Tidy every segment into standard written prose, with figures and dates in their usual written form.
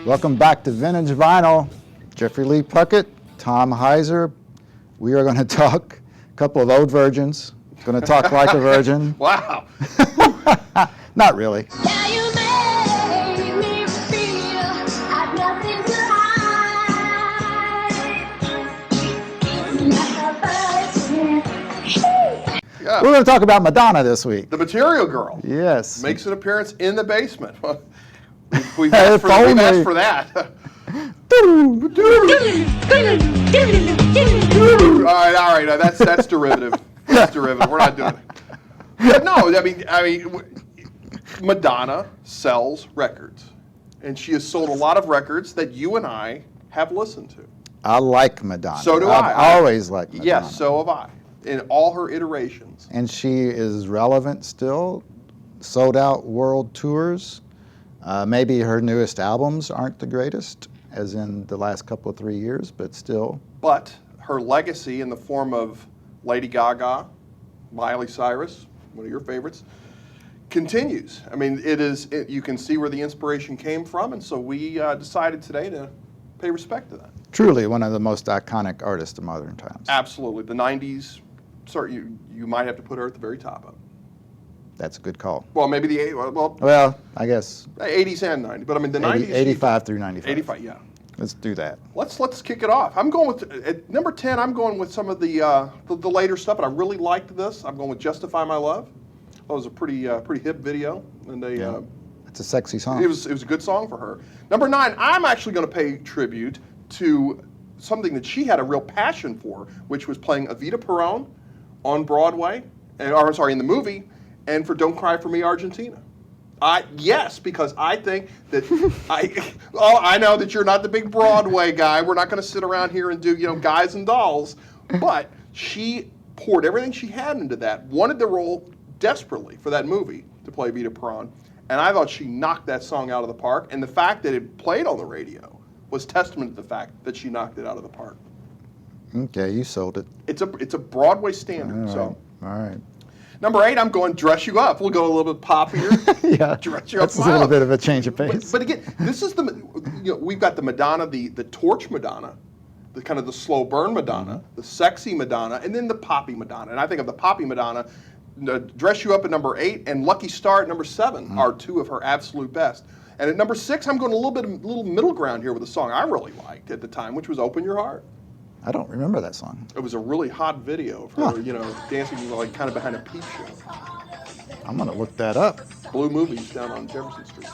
Welcome back to Vintage Vinyl. Jeffrey Lee Puckett, Tom Heiser. We are going to talk a couple of old virgins. Going to talk like a virgin. Wow. Not really. Yeah, you make me feel I've nothing to hide. Yeah. We're going to talk about Madonna this week. The Material Girl Yes. makes an appearance in the basement. We've asked for that. All right. That's derivative. That's derivative. We're not doing it. But no, I mean, Madonna sells records, and she has sold a lot of records that you and I have listened to. I like Madonna. So do I've I. always liked Madonna. Yes, so have I, in all her iterations. And she is relevant still. Sold out world tours. Maybe her newest albums aren't the greatest, as in the last couple of 3 years, but still. But her legacy in the form of Lady Gaga, Miley Cyrus, one of your favorites, continues. I mean, you can see where the inspiration came from, and so we decided today to pay respect to that. Truly one of the most iconic artists of modern times. Absolutely. The 90s, you might have to put her at the very top of it. That's a good call. Well, maybe the 80s, Well, I guess 80s and 90s, but I mean the 90s. 85 through 95. 85, yeah. Let's do that. Let's kick it off. I'm going with at number 10. I'm going with some of the later stuff, but I really liked this. I'm going with "Justify My Love." That was a pretty hip video, and It's a sexy song. it was a good song for her. Number 9. I'm actually going to pay tribute to something that she had a real passion for, which was playing Evita Peron on Broadway, in the movie, and for "Don't Cry for Me, Argentina." Yes, because I think that I know that you're not the big Broadway guy. We're not going to sit around here and do Guys and Dolls, but she poured everything she had into that. Wanted the role desperately for that movie to play Evita Peron, and I thought she knocked that song out of the park. And the fact that it played on the radio was testament to the fact that she knocked it out of the park. Okay, you sold it. It's a Broadway standard. All right. Number 8, I'm going "Dress You Up." We'll go a little bit poppier. Yeah, Dress You Up. that's a little bit of a change of pace. But again, this is we've got the Madonna, the torch Madonna, the kind of the slow burn Madonna, the sexy Madonna, and then the poppy Madonna. And I think of the poppy Madonna, "Dress You Up" at number 8 and "Lucky Star" at number 7 are two of her absolute best. And at number 6, I'm going a little middle ground here with a song I really liked at the time, which was "Open Your Heart." I don't remember that song. It was a really hot video of her, dancing like kind of behind a peep show. I'm going to look that up. Blue Movies down on Jefferson Street.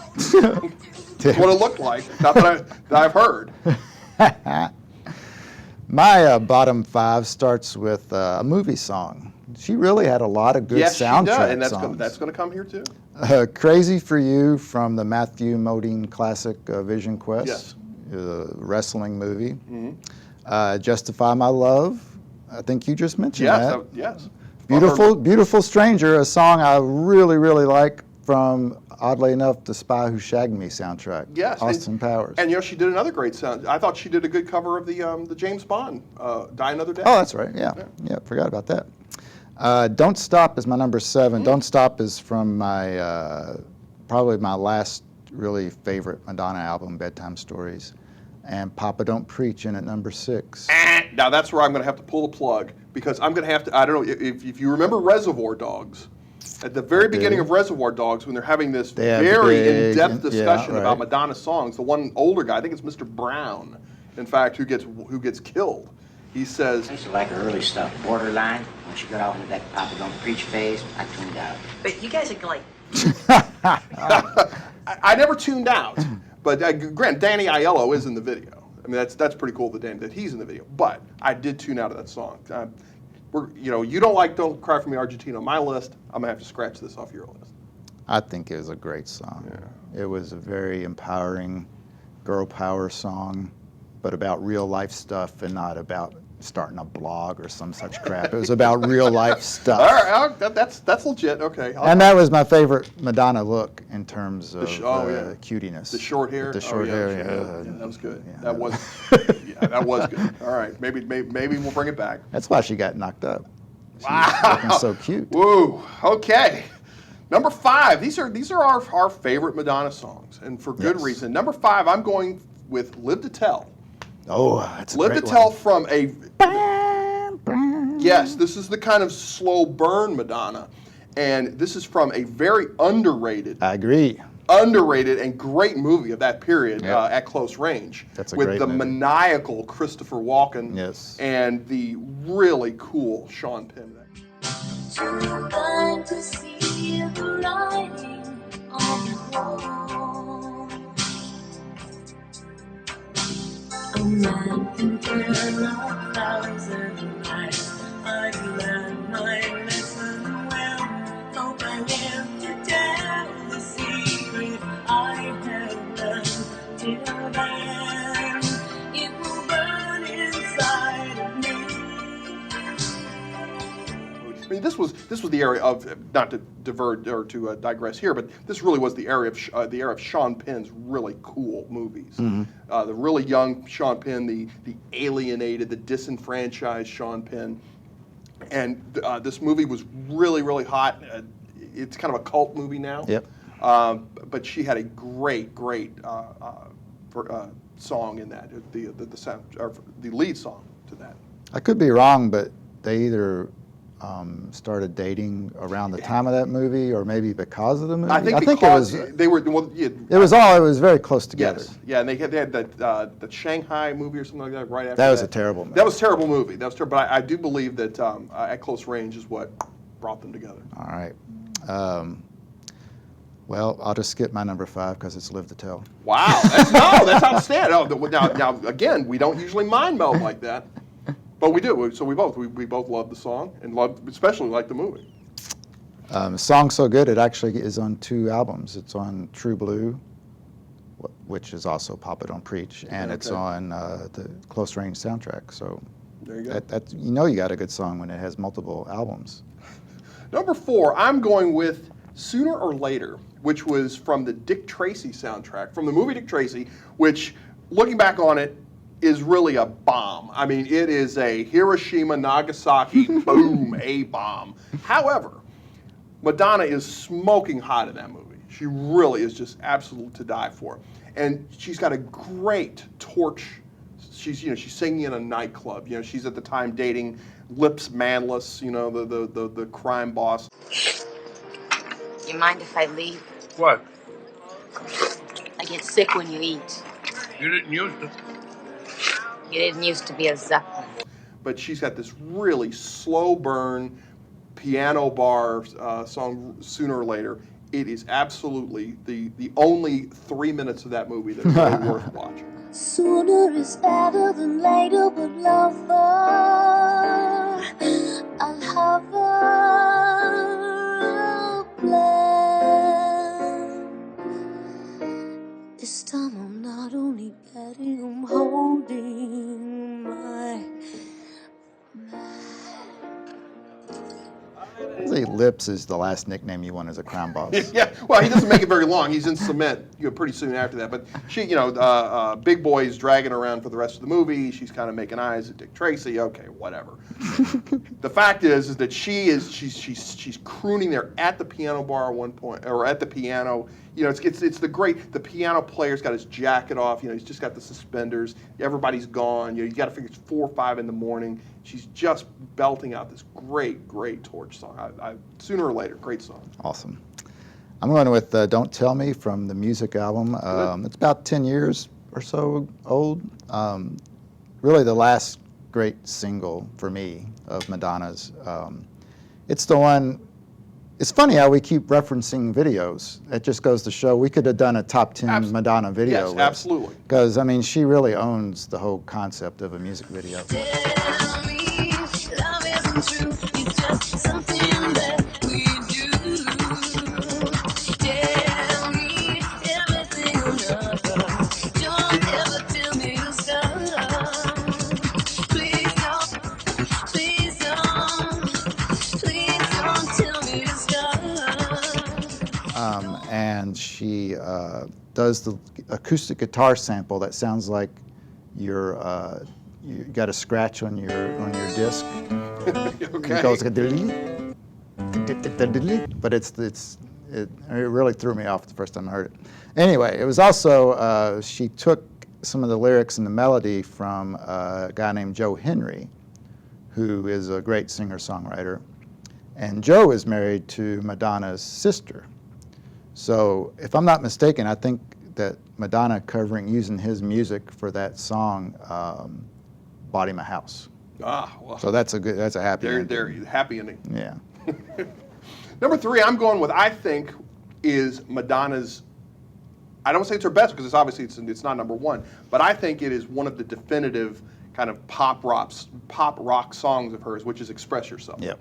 That's what it looked like. Not that I've heard. My bottom 5 starts with a movie song. She really had a lot of good soundtrack she does, and songs. that's going to come here too. "Crazy for You" from the Matthew Modine classic Vision Quest. Yes. Wrestling movie. Mm-hmm. "Justify My Love." I think you just mentioned that. Yes. Beautiful Stranger, a song I really, really like from, oddly enough, the Spy Who Shagged Me soundtrack. Yes. Austin Powers. And she did another great sound. I thought she did a good cover of the James Bond, "Die Another Day." Oh, that's right. Yeah, forgot about that. "Don't Stop" is my number 7. "Don't Stop" is from my probably my last really favorite Madonna album, Bedtime Stories. And "Papa Don't Preach" in at number 6. Now that's where I'm going to have to pull the plug, because I'm going to have to, I don't know, if you remember Reservoir Dogs, at the very beginning of Reservoir Dogs, when they're having this very in-depth discussion about Madonna songs, the one older guy, I think it's Mr. Brown, in fact, who gets killed, he says, I used to like her early stuff, Borderline. When she got off into that Papa Don't Preach phase, I tuned out. But you guys are like... I never tuned out. But granted, Danny Aiello is in the video. I mean, that's pretty cool that he's in the video. But I did tune out of that song. You don't like "Don't Cry for Me, Argentina" on my list. I'm gonna have to scratch this off your list. I think it was a great song. Yeah. It was a very empowering girl power song, but about real life stuff and not about starting a blog or some such crap. It was about real life stuff. All right, that's legit. Okay. And that was my favorite Madonna look in terms of cutiness. The short hair. The short hair. Yeah, that was good. Yeah. That was good. All right, maybe we'll bring it back. That's why she got knocked up. She wow. was looking so cute. Woo. Okay. Number 5. These are our favorite Madonna songs, and for good Yes. reason. Number 5, I'm going with "Live to Tell." Oh, that's a "Live great to Tell" one. from a yes. This is the kind of slow burn Madonna, and this is from a very underrated I agree. and great movie of that period, Yep. At Close Range, That's a with great the movie. maniacal Christopher Walken, Yes. and the really cool Sean Penn. Too blind to see the writing on the wall. A man can tell 1,000 lies. I learned my lesson well. Hope I live to tell the secret I have learned. Till then, it will burn inside of me. I mean, this was the era of, not to divert or to digress here, but this really was the era of Sean Penn's really cool movies. The really young Sean Penn, the alienated, the disenfranchised Sean Penn, and this movie was really, really hot. It's kind of a cult movie now. Yep. But she had a great song in that, the lead song to that. I could be wrong, but they either started dating around the time of that movie, or maybe because of the movie. I think it because was. they were, well, yeah, It was very close together. yes, yeah, and they had that the Shanghai movie or something like that right after. That was a terrible movie. That was a terrible movie. That was terrible. But I do believe that At Close Range is what brought them together. All right. Well, I'll just skip my number 5 because it's Live to Tell. Wow, that's outstanding. Now again, we don't usually mind meld like that, but we do. So we both love the song and especially like the movie. The song's so good, it actually is on 2 albums. It's on True Blue, which is also Papa Don't Preach, and it's Okay. on the Close Range soundtrack. So There you go. that you got a good song when it has multiple albums. Number 4, I'm going with Sooner or Later, which was from the Dick Tracy soundtrack, from the movie Dick Tracy, which, looking back on it, is really a bomb. I mean, it is a Hiroshima, Nagasaki, boom, a bomb. However, Madonna is smoking hot in that movie. She really is just absolute to die for. And she's got a great torch. She's singing in a nightclub. She's at the time dating Lips Manless, the crime boss. You mind if I leave? What? I get sick when you eat. You didn't used to. You didn't used to be a Zeppelin. But she's got this really slow burn piano bar song, Sooner or Later. It is absolutely the only 3 minutes of that movie that's really worth watching. Sooner is better than later, but lover, I'll have a plan. This time I'm not only petting, I'm holding my I say Lips is the last nickname you want as a crime boss. Yeah, well, he doesn't make it very long. He's in cement pretty soon after that. But she, Big Boy's dragging her around for the rest of the movie. She's kind of making eyes at Dick Tracy. Okay, whatever. The fact is that she's crooning there at the piano bar at one point, or at the piano. It's the piano player's got his jacket off. He's just got the suspenders. Everybody's gone. You got to figure it's 4 or 5 in the morning. She's just belting out this great Torch song. Sooner or Later, great song. Awesome. I'm going with Don't Tell Me from the music album. It's about 10 years or so old. Really the last great single for me of Madonna's. It's the one. It's funny how we keep referencing videos. It just goes to show we could have done a top 10 Madonna video Yes, list. absolutely. Because, she really owns the whole concept of a music video. Tell me love isn't true, it's just something that we do. Tell me everything or nothing. Don't ever tell me to stop. Please don't tell me to stop. And she does the acoustic guitar sample that sounds like you got a scratch on your disc. Okay. It goes like a but it's it really threw me off the first time I heard it. Anyway, it was also, she took some of the lyrics and the melody from a guy named Joe Henry, who is a great singer-songwriter. And Joe is married to Madonna's sister. So if I'm not mistaken, I think that Madonna using his music for that song bought him a house. Ah, well. So that's a happy ending. They're happy ending. Yeah. Number 3, I'm going with, I think, is Madonna's, I don't say it's her best because it's not number 1, but I think it is one of the definitive kind of pop rock songs of hers, which is Express Yourself. Yep.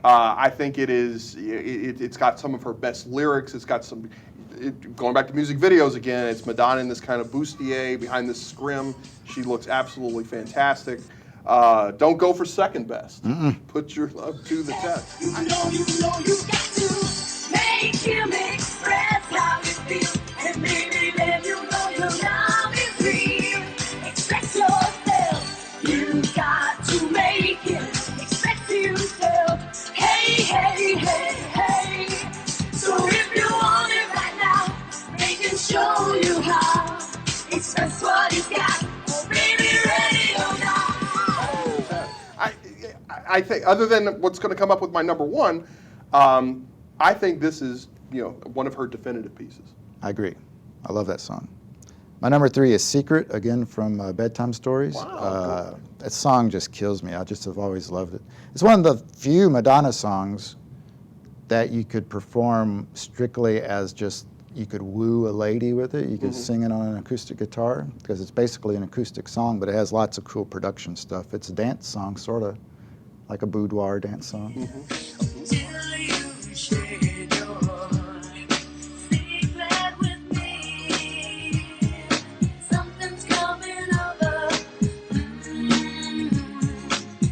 I think it is, it's got some of her best lyrics, it's got some, going back to music videos again, it's Madonna in this kind of bustier behind this scrim. She looks absolutely fantastic. Don't go for second best. Put your love to the test. You know you got to make him express how you feel, and maybe let you know your love is real. Express yourself. You got to make him express himself. Hey, hey, hey, hey. So if you want it right now, make him show you how. Express what he's got. Oh, baby, ready or not. I think, other than what's going to come up with my number 1, I think this is, one of her definitive pieces. I agree. I love that song. My number 3 is Secret, again from Bedtime Stories. Wow, cool. That song just kills me. I just have always loved it. It's one of the few Madonna songs that you could perform strictly as just, you could woo a lady with it. You could sing it on an acoustic guitar, because it's basically an acoustic song, but it has lots of cool production stuff. It's a dance song, sort of like a boudoir dance song. Till you shared your secret with me, something's coming over.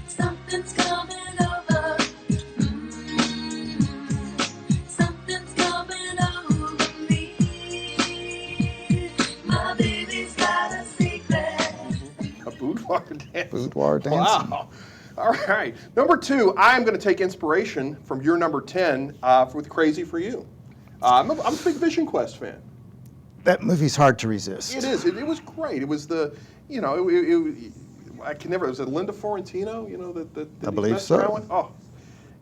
Something's coming over. Something's coming over me. My baby's got a secret. A boudoir dance. Boudoir dancing. Wow. All right. Number 2, I'm going to take inspiration from your number 10 with Crazy for You. I'm a big Vision Quest fan. That movie's hard to resist. It is. It was great. It was the, I can never, was it Linda Fiorentino? I believe so. Oh,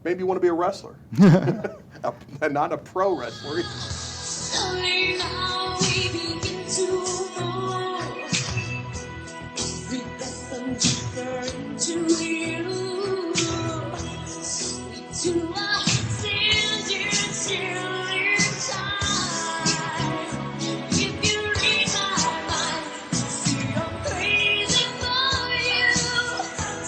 maybe you want to be a wrestler. Not a pro wrestler. Slowly now we begin to move. We blossom deeper into you. Sweet to our still inside. If you read my mind, see I'm crazy for you.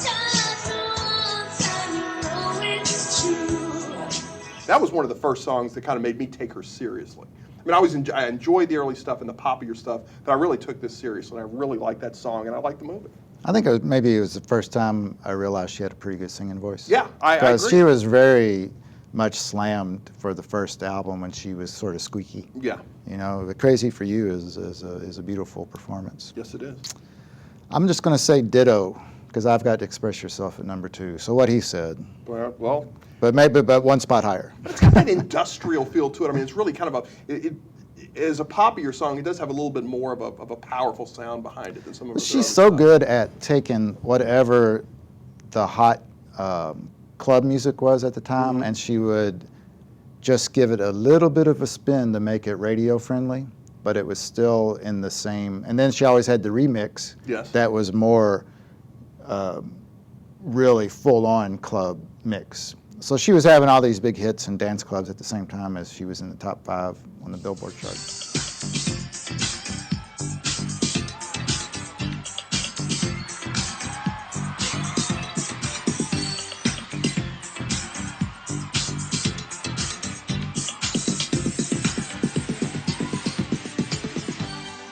Just once and you know it's true. That was one of the first songs that kind of made me take her seriously. I mean, I enjoyed the early stuff and the poppier stuff, but I really took this seriously. I really liked that song, and I liked the movie. I think maybe it was the first time I realized she had a pretty good singing voice. Yeah, I agree. Because she was very much slammed for the first album when she was sort of squeaky. Yeah. The Crazy for You is a beautiful performance. Yes, it is. I'm just going to say ditto, because I've got to Express Yourself at number 2. So what he said. Well, But one spot higher. it's got that industrial feel to it. I mean, it's really kind of as a poppier song, it does have a little bit more of a powerful sound behind it than some of her She's other so stuff. good at taking whatever the hot club music was at the time, and she would just give it a little bit of a spin to make it radio friendly, but it was still in the same. And then she always had the remix that was more really full-on club mix. So she was having all these big hits in dance clubs at the same time as she was in the top 5 on the Billboard chart.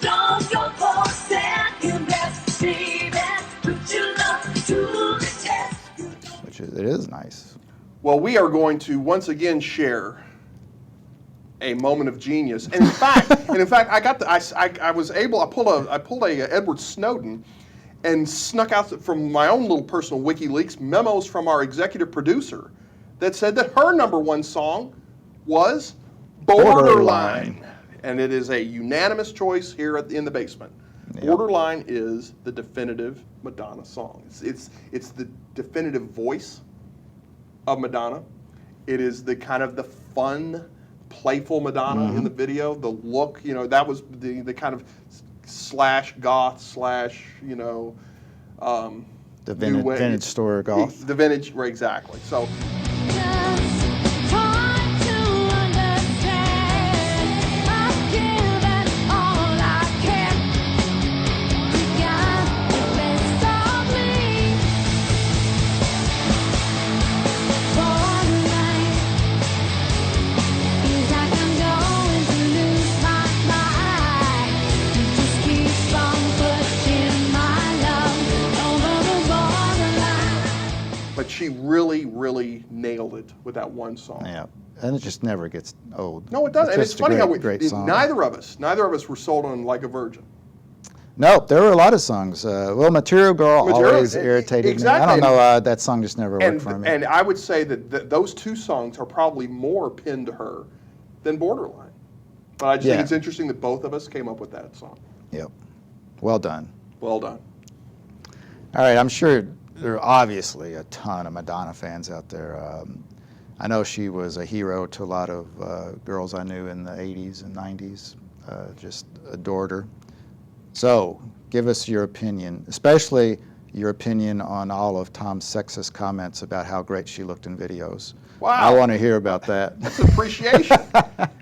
Don't go for second best, baby. Put your love to the test. It is nice. Well, we are going to once again share a moment of genius. And in fact, I pulled a Edward Snowden and snuck out from my own little personal WikiLeaks memos from our executive producer that said that her number 1 song was Borderline. And it is a unanimous choice here in the basement. Yep. Borderline is the definitive Madonna song. It's the definitive voice of Madonna. It is the kind of the fun, playful Madonna in the video. The look, you know, that was the kind of slash goth slash, you know, The new wave. vintage store golf. The vintage, right, exactly. So. But she really, really nailed it with that one song. Yeah, and it just never gets old. No, it doesn't. And it's just a funny how great song. neither of us were sold on Like a Virgin. No, there were a lot of songs. Well, Material Girl always irritated me. I don't know, that song just never worked for me. And I would say that those two songs are probably more pinned to her than Borderline. But I just think it's interesting that both of us came up with that song. Yep. Well done. Well done. All right, I'm sure there are obviously a ton of Madonna fans out there. I know she was a hero to a lot of girls I knew in the 80s and 90s. Just adored her. So, give us your opinion, especially your opinion on all of Tom's sexist comments about how great she looked in videos. Wow. I want to hear about that. That's appreciation.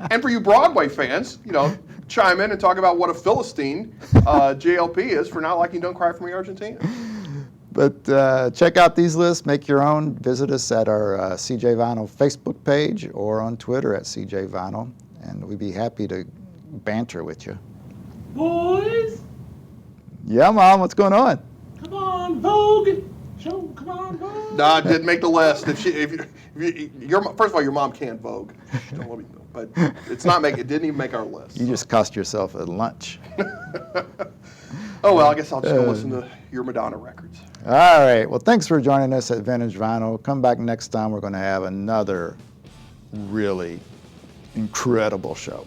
And for you Broadway fans, you know, chime in and talk about what a Philistine JLP is for not liking Don't Cry For Me, Argentina. But check out these lists, make your own. Visit us at our CJ Vinyl Facebook page or on Twitter at CJ Vinyl, and we'd be happy to banter with you. Boys, Yeah, Mom, what's going on? come on, Vogue. Come on, Vogue. No, it didn't make the list. First of all, your mom can't Vogue. Don't let me know. But it didn't even make our list. You just cost yourself at lunch. Oh, well, I guess I'll just go listen to your Madonna records. All right. Well, thanks for joining us at Vintage Vinyl. Come back next time. We're going to have another really incredible show.